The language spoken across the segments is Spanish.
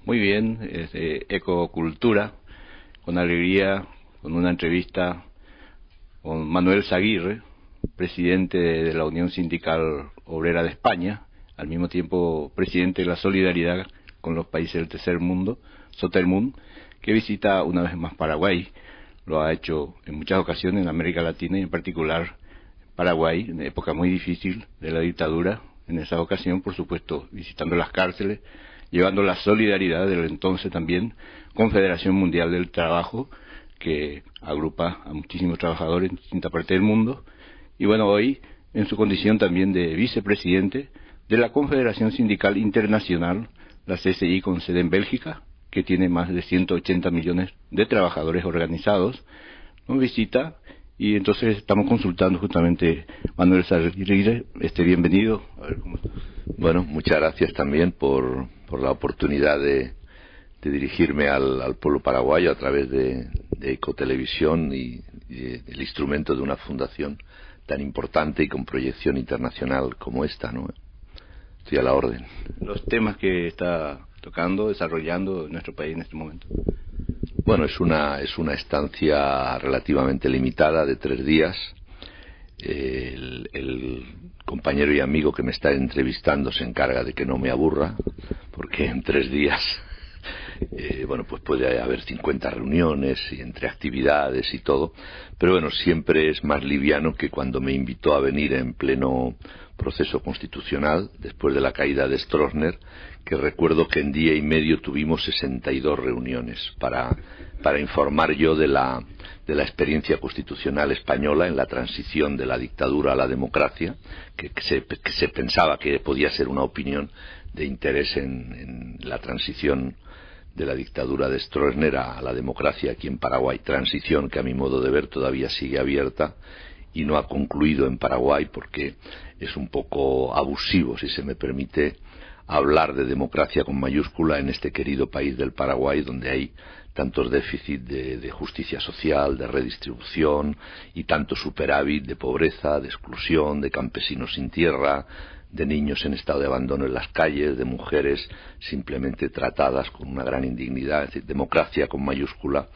Muy bien, Ecocultura, con alegría, con una entrevista con Manuel Zaguirre, presidente de la Unión Sindical Obrera de España, al mismo tiempo presidente de la Solidaridad con los países del tercer mundo, Sotermund, que visita una vez más Paraguay. Lo ha hecho en muchas ocasiones en América Latina y en particular Paraguay, en época muy difícil de la dictadura. En esa ocasión, por supuesto, visitando las cárceles, llevando la solidaridad del entonces también Confederación Mundial del Trabajo, que agrupa a muchísimos trabajadores en distintas partes del mundo. Y bueno, hoy en su condición también de vicepresidente de la Confederación Sindical Internacional, la CSI, con sede en Bélgica, que tiene más de 180 millones de trabajadores organizados, nos visita. Y entonces estamos consultando justamente Manuel Zaguirre. Bienvenido. A ver cómo está. Bueno, muchas gracias también por la oportunidad de dirigirme al pueblo paraguayo a través de Ecotelevisión y el instrumento de una fundación tan importante y con proyección internacional como esta, ¿no? Estoy a la orden. Los temas que está tocando, desarrollando en nuestro país en este momento. Bueno, es una estancia relativamente limitada de 3 días. El compañero y amigo que me está entrevistando se encarga de que no me aburra, porque en 3 días pues puede haber 50 reuniones y entre actividades y todo, pero bueno, siempre es más liviano que cuando me invitó a venir en pleno proceso constitucional después de la caída de Stroessner, que recuerdo que en día y medio tuvimos 62 reuniones para informar yo de la experiencia constitucional española en la transición de la dictadura a la democracia, que se pensaba que podía ser una opinión de interés en la transición de la dictadura de Stroessner a la democracia aquí en Paraguay, transición que a mi modo de ver todavía sigue abierta y no ha concluido en Paraguay, porque es un poco abusivo, si se me permite, hablar de democracia con mayúscula en este querido país del Paraguay, donde hay tantos déficits de justicia social, de redistribución y tanto superávit de pobreza, de exclusión, de campesinos sin tierra, de niños en estado de abandono en las calles, de mujeres simplemente tratadas con una gran indignidad. Es decir, democracia con mayúscula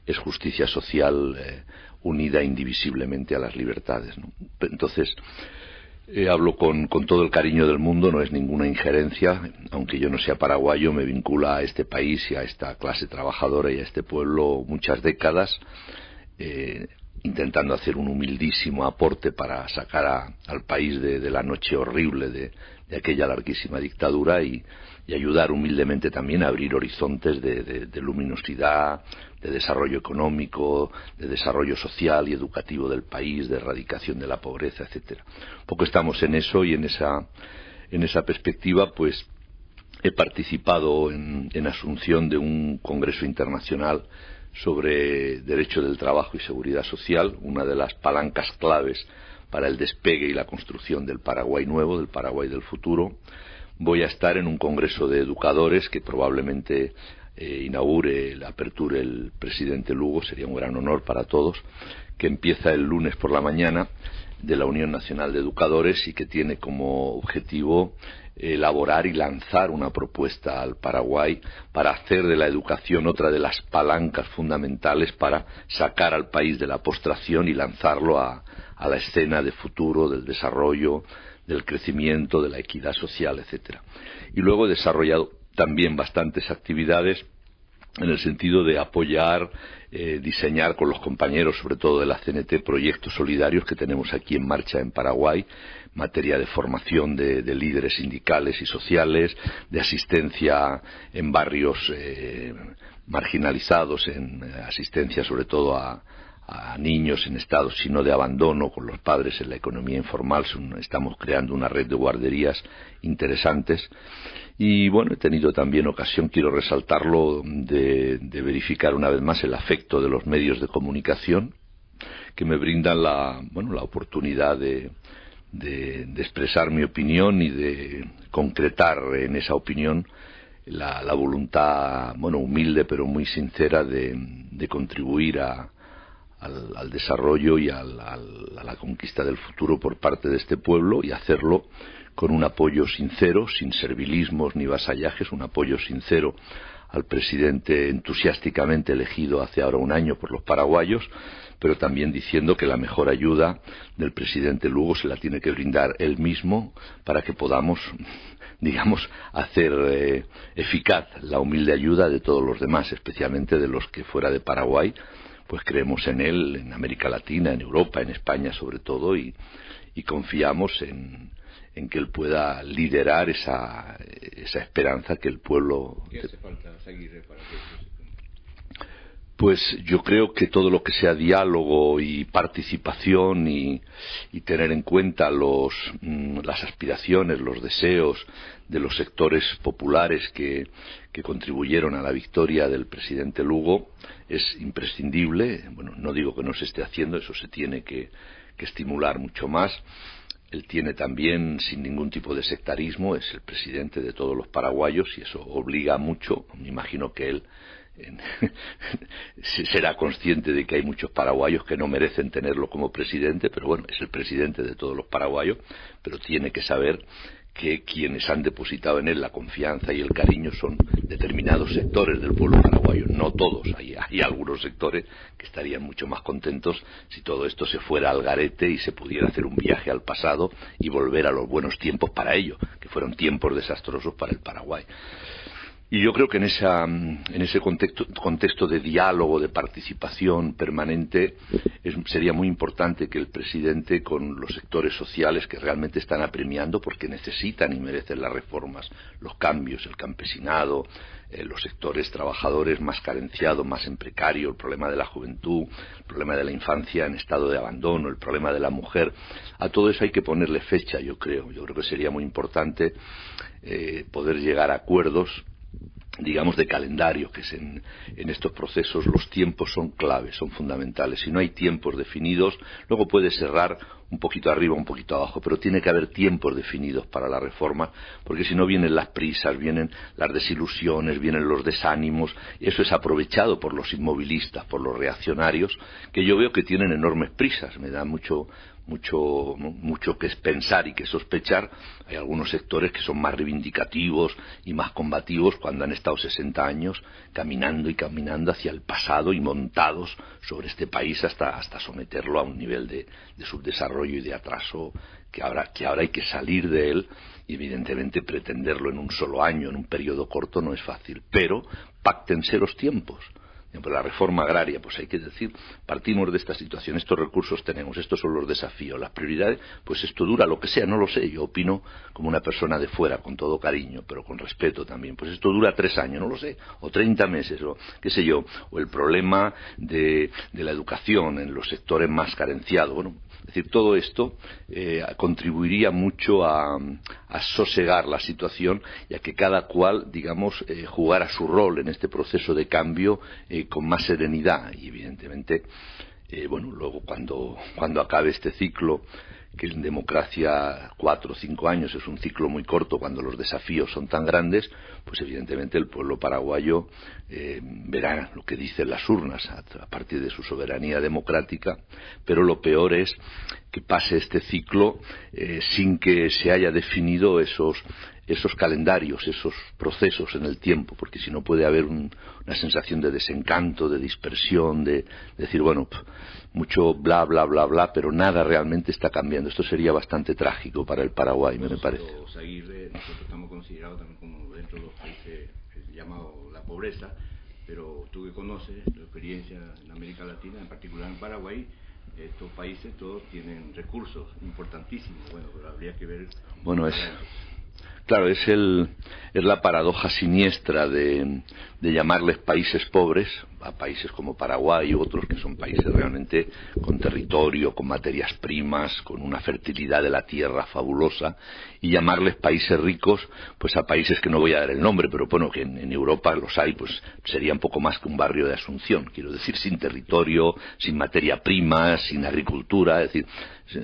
es justicia social unida indivisiblemente a las libertades, ¿no? Entonces, hablo con todo el cariño del mundo, no es ninguna injerencia, aunque yo no sea paraguayo, me vincula a este país y a esta clase trabajadora y a este pueblo muchas décadas, intentando hacer un humildísimo aporte para sacar al país de la noche horrible de aquella larguísima dictadura y ayudar humildemente también a abrir horizontes de luminosidad, de desarrollo económico, de desarrollo social y educativo del país, de erradicación de la pobreza, etcétera. Un poco estamos en eso, y en esa perspectiva pues he participado en Asunción de un congreso internacional sobre derecho del trabajo y seguridad social, una de las palancas claves para el despegue y la construcción del Paraguay nuevo, del Paraguay del futuro. Voy a estar en un congreso de educadores que probablemente aperture el presidente Lugo, sería un gran honor para todos, que empieza el lunes por la mañana, de la Unión Nacional de Educadores, y que tiene como objetivo elaborar y lanzar una propuesta al Paraguay para hacer de la educación otra de las palancas fundamentales para sacar al país de la postración y lanzarlo a la escena de futuro, del desarrollo, del crecimiento, de la equidad social, etcétera. Y luego he desarrollado también bastantes actividades en el sentido de apoyar, diseñar con los compañeros, sobre todo de la CNT, proyectos solidarios que tenemos aquí en marcha en Paraguay, materia de formación de líderes sindicales y sociales, de asistencia en barrios marginalizados, en asistencia sobre todo a niños en estado sino de abandono con los padres en la economía informal. Estamos creando una red de guarderías interesantes. Y bueno, he tenido también ocasión, quiero resaltarlo, de verificar una vez más el afecto de los medios de comunicación, que me brindan la oportunidad de expresar mi opinión y de concretar en esa opinión la voluntad, humilde pero muy sincera de contribuir al desarrollo y a la conquista del futuro por parte de este pueblo, y hacerlo con un apoyo sincero, sin servilismos ni vasallajes, un apoyo sincero al presidente entusiásticamente elegido hace ahora un año por los paraguayos, pero también diciendo que la mejor ayuda del presidente Lugo se la tiene que brindar él mismo para que podamos, digamos, hacer eficaz la humilde ayuda de todos los demás, especialmente de los que fuera de Paraguay pues creemos en él, en América Latina, en Europa, en España sobre todo, y confiamos en que él pueda liderar esa esperanza que el pueblo... ¿Qué hace falta, Aguirre, para que eso se cumpla? Pues yo creo que todo lo que sea diálogo y participación y tener en cuenta las aspiraciones, los deseos de los sectores populares que contribuyeron a la victoria del presidente Lugo es imprescindible. Bueno, no digo que no se esté haciendo, eso se tiene que estimular mucho más. Él tiene también, sin ningún tipo de sectarismo, es el presidente de todos los paraguayos y eso obliga mucho. Me imagino que él será consciente de que hay muchos paraguayos que no merecen tenerlo como presidente, pero bueno, es el presidente de todos los paraguayos, pero tiene que saber que quienes han depositado en él la confianza y el cariño son determinados sectores del pueblo paraguayo, no todos. Hay algunos sectores que estarían mucho más contentos si todo esto se fuera al garete y se pudiera hacer un viaje al pasado y volver a los buenos tiempos para ello, que fueron tiempos desastrosos para el Paraguay. Y yo creo que en ese contexto de diálogo, de participación permanente, sería muy importante que el presidente, con los sectores sociales que realmente están apremiando porque necesitan y merecen las reformas, los cambios, el campesinado, los sectores trabajadores más carenciados, más en precario, el problema de la juventud, el problema de la infancia en estado de abandono, el problema de la mujer, a todo eso hay que ponerle fecha, yo creo. Yo creo que sería muy importante poder llegar a acuerdos, digamos, de calendario, que es en estos procesos los tiempos son claves, son fundamentales. Si no hay tiempos definidos, luego puede cerrar un poquito arriba, un poquito abajo, pero tiene que haber tiempos definidos para la reforma, porque si no vienen las prisas, vienen las desilusiones, vienen los desánimos, y eso es aprovechado por los inmovilistas, por los reaccionarios, que yo veo que tienen enormes prisas. Me da mucho que pensar y que sospechar. Hay algunos sectores que son más reivindicativos y más combativos cuando han estado 60 años caminando y caminando hacia el pasado y montados sobre este país hasta someterlo a un nivel de subdesarrollo y de atraso que ahora hay que salir de él, y evidentemente pretenderlo en un solo año, en un periodo corto, no es fácil, pero páctense los tiempos. La reforma agraria, pues hay que decir, partimos de esta situación, estos recursos tenemos, estos son los desafíos, las prioridades, pues esto dura lo que sea, no lo sé, yo opino como una persona de fuera, con todo cariño, pero con respeto también, pues esto dura 3 años, no lo sé, o 30 meses, o qué sé yo, o el problema de la educación en los sectores más carenciados, bueno, es decir, todo esto contribuiría mucho a sosegar la situación y a que cada cual, digamos, jugara su rol en este proceso de cambio con más serenidad. Y evidentemente, bueno, luego cuando acabe este ciclo, que en democracia 4 o 5 años es un ciclo muy corto cuando los desafíos son tan grandes, pues evidentemente el pueblo paraguayo verá lo que dicen las urnas a partir de su soberanía democrática, pero lo peor es que pase este ciclo sin que se haya definido esos calendarios, esos procesos en el tiempo, porque si no puede haber una sensación de desencanto, de dispersión, de decir, bueno, mucho bla, bla, bla, bla, pero nada realmente está cambiando. Esto sería bastante trágico para el Paraguay, me parece. Aguirre, nosotros estamos considerados también como dentro de los países llamados la pobreza, pero tú que conoces tu experiencia en América Latina, en particular en Paraguay, estos países todos tienen recursos importantísimos, bueno, pero habría que ver... Bueno, claro, es la paradoja siniestra de llamarles países pobres a países como Paraguay u otros que son países realmente con territorio, con materias primas, con una fertilidad de la tierra fabulosa, y llamarles países ricos pues a países que no voy a dar el nombre, pero bueno, que en Europa los hay, pues sería un poco más que un barrio de Asunción, quiero decir, sin territorio, sin materia prima, sin agricultura, es decir,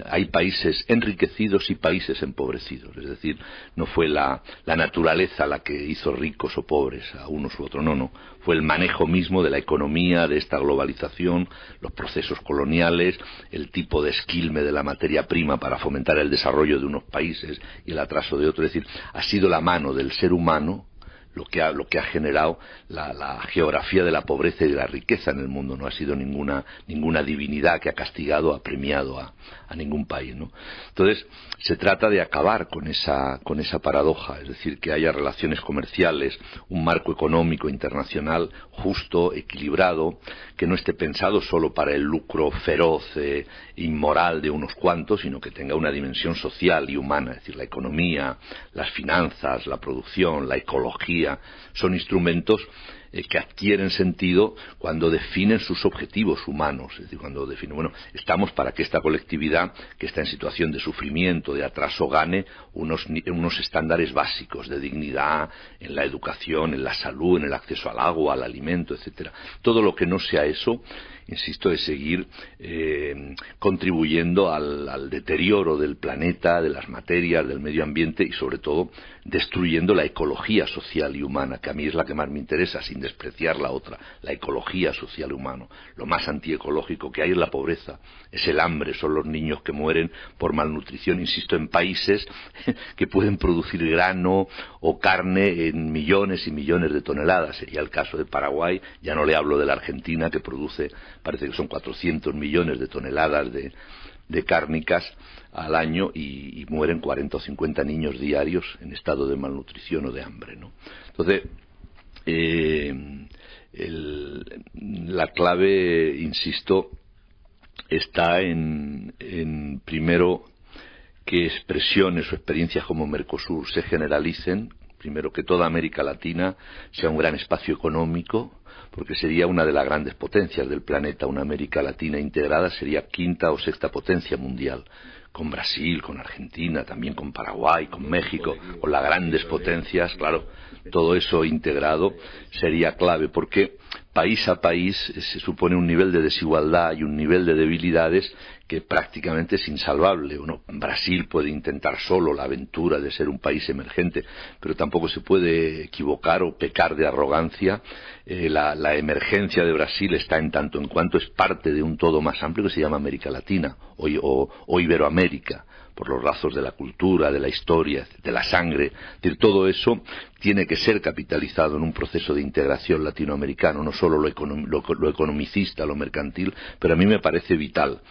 hay países enriquecidos y países empobrecidos, es decir, no fue la naturaleza la que hizo ricos o pobres a unos u otros, no, fue el manejo mismo de la economía, de esta globalización, los procesos coloniales, el tipo de esquilme de la materia prima para fomentar el desarrollo de unos países y el atraso de otros, es decir, ha sido la mano del ser humano lo que ha generado la geografía de la pobreza y de la riqueza en el mundo. No ha sido ninguna divinidad que ha castigado, ha premiado a ningún país, ¿no? Entonces, se trata de acabar con esa paradoja, es decir, que haya relaciones comerciales, un marco económico internacional justo, equilibrado, que no esté pensado solo para el lucro feroz, inmoral de unos cuantos, sino que tenga una dimensión social y humana, es decir, la economía, las finanzas, la producción, la ecología, son instrumentos que adquieren sentido cuando definen sus objetivos humanos, es decir, cuando definen, bueno, estamos para que esta colectividad que está en situación de sufrimiento, de atraso, gane unos estándares básicos de dignidad en la educación, en la salud, en el acceso al agua, al alimento, etcétera. Todo lo que no sea eso, insisto, es seguir contribuyendo al deterioro del planeta, de las materias, del medio ambiente y sobre todo destruyendo la ecología social y humana, que a mí es la que más me interesa, sin despreciar la otra, la ecología social y humana. Lo más antiecológico que hay es la pobreza, es el hambre, son los niños que mueren por malnutrición, insisto, en países que pueden producir grano o carne en millones y millones de toneladas. Sería el caso de Paraguay, ya no le hablo de la Argentina, que produce, parece que son 400 millones de toneladas de cárnicas al año y mueren 40 o 50 niños diarios en estado de malnutrición o de hambre, ¿no? Entonces, la clave, insisto, está en primero que expresiones o experiencias como Mercosur se generalicen, primero que toda América Latina sea un gran espacio económico, porque sería una de las grandes potencias del planeta. Una América Latina integrada sería quinta o sexta potencia mundial, con Brasil, con Argentina, también con Paraguay, con México, con las grandes potencias, claro, todo eso integrado sería clave, porque país a país se supone un nivel de desigualdad y un nivel de debilidades que prácticamente es insalvable. Brasil puede intentar solo la aventura de ser un país emergente, pero tampoco se puede equivocar o pecar de arrogancia. La emergencia de Brasil está en tanto en cuanto es parte de un todo más amplio que se llama América Latina o Iberoamérica, por los lazos de la cultura, de la historia, de la sangre. Es decir, todo eso tiene que ser capitalizado en un proceso de integración latinoamericano, no solo lo economicista, lo mercantil, pero a mí me parece vital.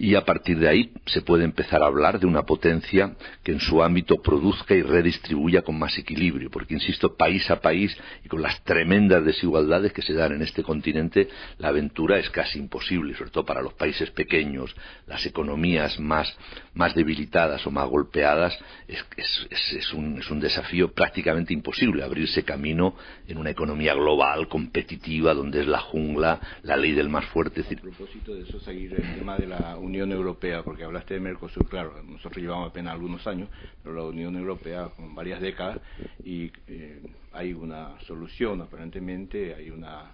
Y a partir de ahí se puede empezar a hablar de una potencia que en su ámbito produzca y redistribuya con más equilibrio, porque, insisto, país a país y con las tremendas desigualdades que se dan en este continente, la aventura es casi imposible, sobre todo para los países pequeños, las economías más debilitadas o más golpeadas, es un desafío prácticamente imposible abrirse camino en una economía global, competitiva, donde es la jungla, la ley del más fuerte. A propósito de eso, seguir el tema de la Unión Europea, porque hablaste de Mercosur, claro, nosotros llevamos apenas algunos años, pero la Unión Europea con varias décadas y hay una solución, aparentemente hay una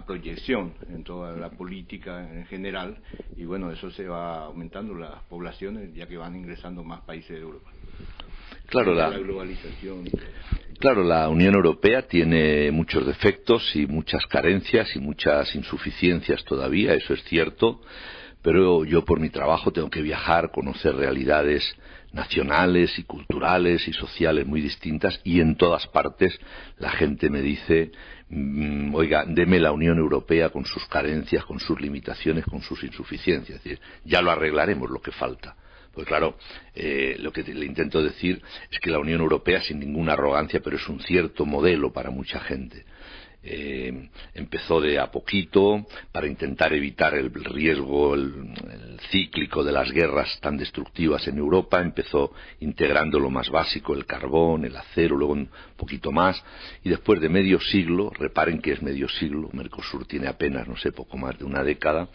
proyección en toda la política en general y bueno, eso se va aumentando las poblaciones ya que van ingresando más países de Europa. Claro, la globalización. Claro, la Unión Europea tiene muchos defectos y muchas carencias y muchas insuficiencias todavía, eso es cierto. Pero yo por mi trabajo tengo que viajar, conocer realidades nacionales y culturales y sociales muy distintas y en todas partes la gente me dice, oiga, deme la Unión Europea con sus carencias, con sus limitaciones, con sus insuficiencias. Es decir, ya lo arreglaremos lo que falta. Pues claro, lo que le intento decir es que la Unión Europea, sin ninguna arrogancia, pero es un cierto modelo para mucha gente. Empezó de a poquito para intentar evitar el riesgo el cíclico de las guerras tan destructivas en Europa. Empezó integrando lo más básico, el carbón, el acero, luego un poquito más, y después de medio siglo, reparen que es medio siglo, Mercosur tiene apenas, no sé, poco más de una década,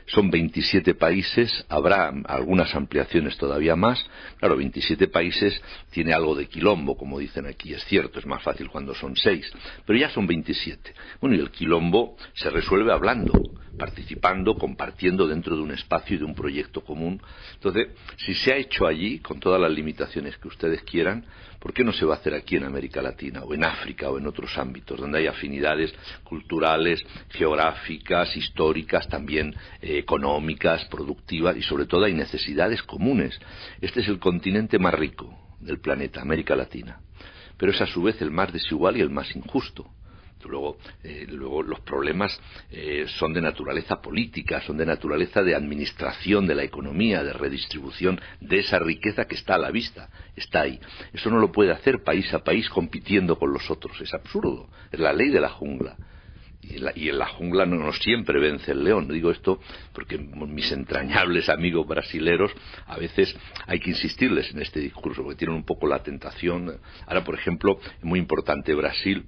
son 27 países, habrá algunas ampliaciones todavía más. Claro, 27 países tiene algo de quilombo, como dicen aquí, es cierto, es más fácil cuando son 6, pero ya son 27. Bueno, y el quilombo se resuelve hablando, participando, compartiendo dentro de un espacio y de un proyecto común. Entonces, si se ha hecho allí, con todas las limitaciones que ustedes quieran, ¿por qué no se va a hacer aquí en América Latina, o en África, o en otros ámbitos, donde hay afinidades culturales, geográficas, históricas, también económicas, productivas, y sobre todo hay necesidades comunes? Este es el continente más rico del planeta, América Latina. pero es a su vez el más desigual y el más injusto. Luego los problemas son de naturaleza política, son de naturaleza de administración de la economía, de redistribución de esa riqueza que está a la vista, está ahí. Eso no lo puede hacer país a país compitiendo con los otros, es absurdo, es la ley de la jungla. Y en la jungla no siempre vence el león. Digo esto porque mis entrañables amigos brasileros a veces hay que insistirles en este discurso, porque tienen un poco la tentación. Ahora, por ejemplo, muy importante, Brasil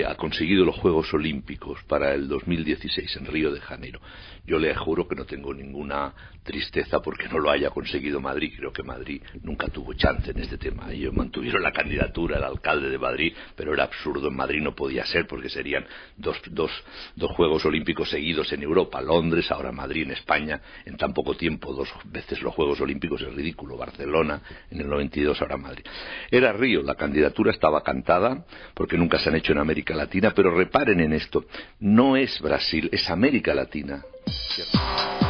ha conseguido los Juegos Olímpicos para el 2016 en Río de Janeiro. Yo le juro que no tengo ninguna tristeza porque no lo haya conseguido Madrid. Creo que Madrid nunca tuvo chance en este tema. Ellos mantuvieron la candidatura, el alcalde de Madrid, pero era absurdo. En Madrid no podía ser porque serían dos Juegos Olímpicos seguidos en Europa. Londres, ahora Madrid, en España, en tan poco tiempo, 2 veces los Juegos Olímpicos, es ridículo. Barcelona, en el 92, ahora Madrid. Era Río, la candidatura estaba cantada porque nunca se han hecho en América Latina, pero reparen en esto, no es Brasil, es América Latina. ¿Cierto?